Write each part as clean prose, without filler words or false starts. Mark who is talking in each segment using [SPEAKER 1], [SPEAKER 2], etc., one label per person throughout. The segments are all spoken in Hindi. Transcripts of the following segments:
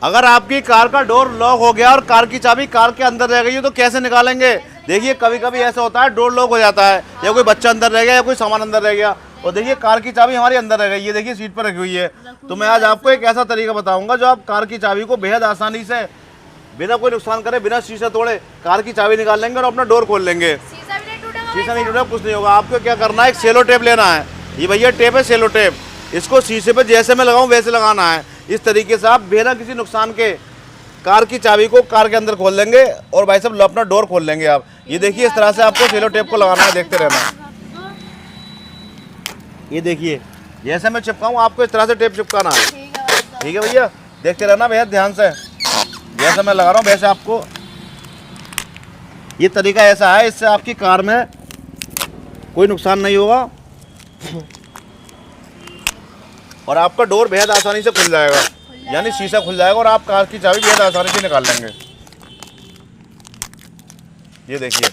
[SPEAKER 1] अगर आपकी कार का डोर लॉक हो गया और कार की चाबी कार के अंदर रह गई है तो कैसे निकालेंगे? देखिए कभी कभी ऐसा होता है डोर लॉक हो जाता है, या कोई बच्चा अंदर रह गया या कोई सामान अंदर रह गया, और देखिए कार की चाबी हमारी अंदर रह गई है, देखिए सीट पर रखी हुई है। तो मैं आज आपको एक ऐसा तरीका बताऊंगा जो आप कार की चाबी को बेहद आसानी से, बिना कोई नुकसान करे, बिना शीशा तोड़े कार की चाबी निकाल लेंगे और अपना डोर खोल लेंगे। शीशा नहीं टूटेगा, कुछ नहीं होगा। आपको क्या करना है, एक सेलो टेप लेना है। ये भैया टेप है, सेलो टेप। इसको शीशे पे जैसे मैं लगाऊं वैसे लगाना है। इस तरीके से आप बिना किसी नुकसान के कार की चाबी को कार के अंदर खोल लेंगे और भाई साहब अपना डोर खोल लेंगे आप। ये देखिए इस तरह से आपको सेलो टेप को लगाना है, देखते रहना। ये देखिए जैसे मैं चिपकाऊं आपको इस तरह से टेप चिपकाना है। ठीक है भैया, देखते रहना बेहद ध्यान से। जैसे मैं लगा रहा हूँ वैसे आपको, ये तरीका ऐसा है, इससे आपकी कार में कोई नुकसान नहीं होगा और आपका डोर बेहद आसानी से खुल जाएगा, यानी शीशा खुल जाएगा और आप कार की चाबी बेहद आसानी से निकाल लेंगे। ये देखिए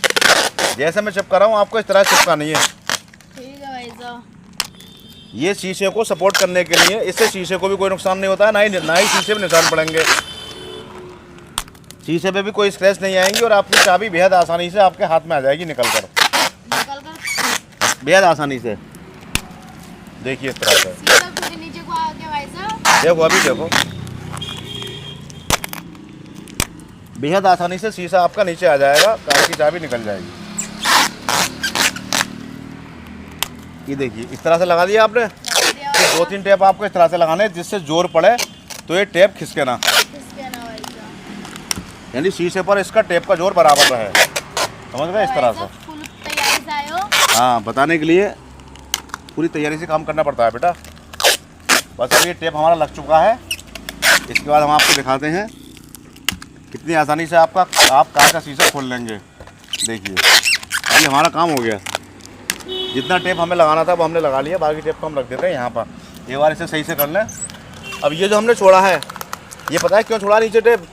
[SPEAKER 1] जैसे मैं चिपका रहा हूँ आपको इस तरह चिपकानी है।
[SPEAKER 2] ठीक है भाई साहब।
[SPEAKER 1] ये शीशे को सपोर्ट करने के लिए, इससे शीशे को भी कोई नुकसान नहीं होता है, ना ही शीशे में निशान पड़ेंगे। शीशे पे भी कोई स्क्रैच नहीं आएंगी और आपकी चाबी बेहद आसानी से आपके हाथ में आ जाएगी निकल कर बेहद आसानी से। देखिए इस तरह से
[SPEAKER 2] नीचे को आ गया भाई साहब।
[SPEAKER 1] देखो, अभी देखो बेहद आसानी से शीशा आपका नीचे आ जाएगा, कार की चाबी निकल जाएगी। ये देखिए इस तरह से लगा दिया आपने। तो 2-3 टेप आपको इस तरह से लगाने हैं जिससे जोर पड़े तो ये टेप खिसके ना, यानी शीशे पर इसका टेप का जोर बराबर रहे। समझ गए? इस तरह से। हाँ, बताने के लिए पूरी तैयारी से काम करना पड़ता है बेटा। बस अब ये टेप हमारा लग चुका है। इसके बाद हम आपको दिखाते हैं कितनी आसानी से आप कार का शीशा खोल लेंगे। देखिए अभी हमारा काम हो गया। जितना टेप हमें लगाना था वो हमने लगा लिया, बाकी टेप को हम रख देते हैं यहाँ पर। एक बार इसे सही से कर लें। अब ये जो हमने छोड़ा है, ये पता है क्यों छोड़ा नीचे टेप?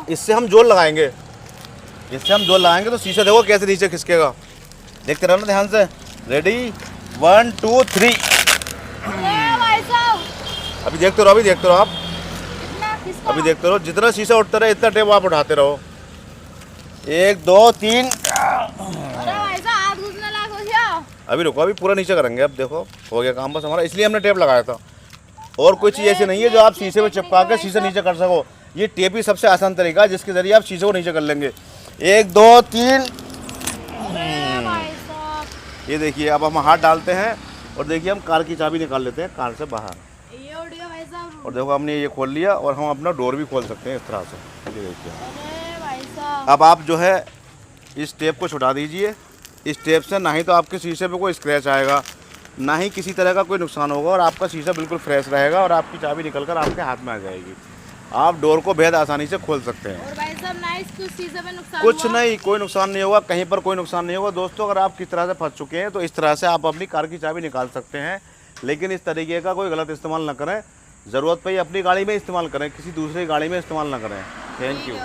[SPEAKER 1] इससे हम जोर लगाएंगे, इससे हम जोर लगाएंगे तो शीशा देखो कैसे नीचे खिसकेगा। देखते रहना ध्यान से। रेडी, 1 2 3। अभी देखते रहो, अभी देखते रहो आप, अभी देखते रहो। जितना शीशा उठता रहे इतना टेप आप उठाते रहो। 1 2 3। अभी रुको, अभी पूरा नीचे करेंगे। अब देखो हो गया काम बस हमारा, इसलिए हमने टेप लगाया था। और कोई चीज़ ऐसी नहीं है जो आप शीशे में चिपका के शीशा नीचे कर सको। ये टेप ही सबसे आसान तरीका है जिसके जरिए आप शीशे को नीचे कर लेंगे। 1 2 3। ये देखिए अब हम हाथ डालते हैं और देखिए हम कार की चाबी निकाल लेते हैं कार से बाहर। और देखो हमने ये खोल लिया और हम अपना डोर भी खोल सकते हैं इस तरह से। ये देखिए अब आप जो है इस टेप को छुटा दीजिए। इस टेप से ना ही तो आपके शीशे पे कोई स्क्रैच आएगा, ना ही किसी तरह का कोई नुकसान होगा और आपका शीशा बिल्कुल फ्रेश रहेगा और आपकी चाबी निकलकर आपके हाथ में आ जाएगी। आप डोर को बेहद आसानी से खोल सकते हैं।
[SPEAKER 2] और भाई साहब ना इसको शीशे में नुकसान
[SPEAKER 1] कुछ नहीं, कोई नुकसान नहीं होगा, कहीं पर कोई नुकसान नहीं होगा। दोस्तों अगर आप किस तरह से फंस चुके हैं तो इस तरह से आप अपनी कार की चाबी निकाल सकते हैं, लेकिन इस तरीके का कोई गलत इस्तेमाल न करें। ज़रूरत पे ही अपनी गाड़ी में इस्तेमाल करें, किसी दूसरी गाड़ी में इस्तेमाल ना करें। Thank you.